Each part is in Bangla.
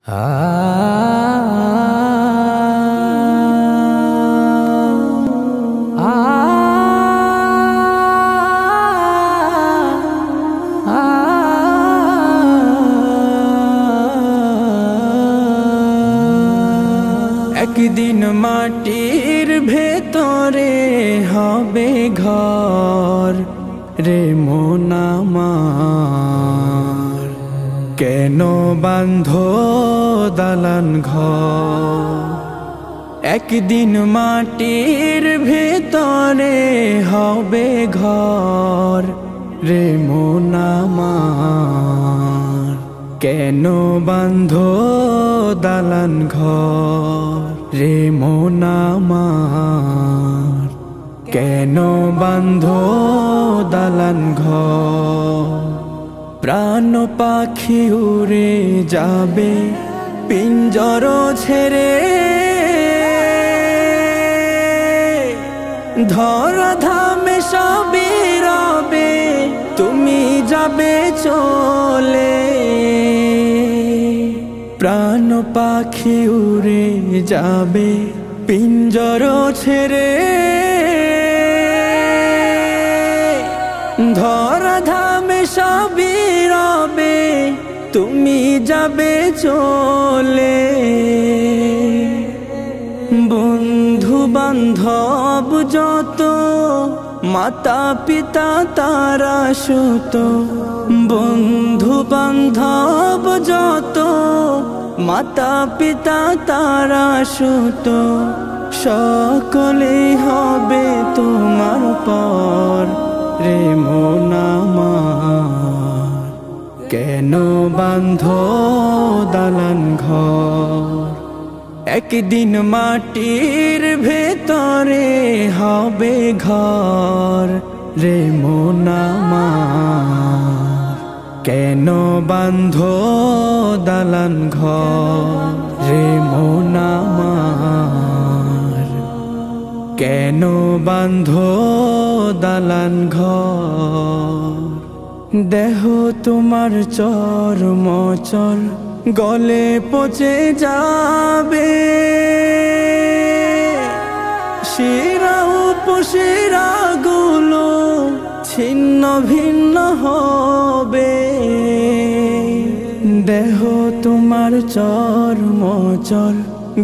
একদিন মাটির ভেতরে হবে ঘর রে মন আমার, কেন বাঁধো দালান ঘর। একদিন মাটির ভেতরে হবে ঘর রে মন আমার, কেন বাঁধো দালান ঘর রে মন আমার, কেন বাঁধো দালান ঘর। প্রাণ পাখি উড়ে যাবে পিঞ্জর ছেড়ে, ধরা ধামে সবই রবে তুমি যাবে চলে। প্রাণ পাখি উড়ে যাবে পিঞ্জর ছেড়ে, ধরা ধামে সবই রবে তুমি যাবে চলে। বন্ধু বান্ধব যত মাতা পিতা তারা সুত, বন্ধু বান্ধব যত মাতা পিতা তারা সুত, সকলেই হবে তোমার পর রে মন আমার, কেন বাঁধো দালান ঘর। একদিন মাটির ভেতরে হবে ঘর রে মন আমার, কেন বাঁধো দালান ঘর রে মন আমার, কেন বাঁধো দালান ঘর। দেহ তোমার চর্মচল গলে পচে যাবে, শিরা উপশিরা গুলো ছিন্ন ভিন্ন হবে। দেহ তোমার চর্মচল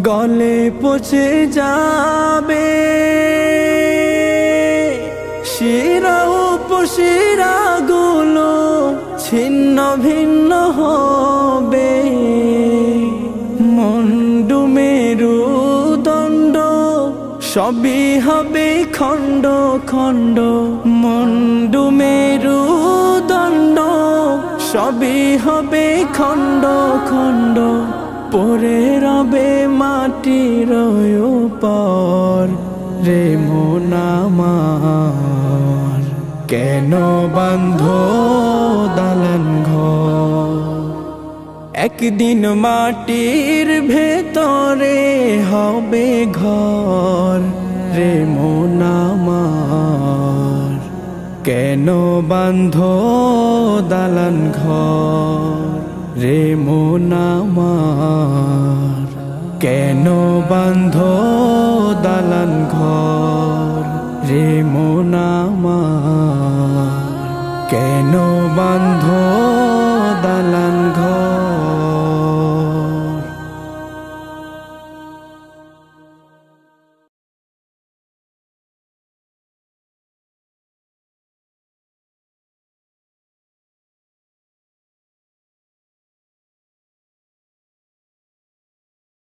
গলে পচে যাবে, শিরা উপশিরা গুলো ছিন্ন ভিন্ন হবে। মুন্ডু মেরুদণ্ড সবই হবে খণ্ড খণ্ড, মুন্ডু মেরুদণ্ড সবই হবে খণ্ড খণ্ড, পড়ে রবে মাটির উপর রে মন আমার, কেন বাঁধো দালান ঘর। একদিন মাটির ভেতরে হবে ঘর রে মন আমার, কেন বাঁধো দালান ঘর রে মন আমার, কেন বাঁধো দালান ঘর রে মন আমার, কেন বাঁধো দালান ঘর।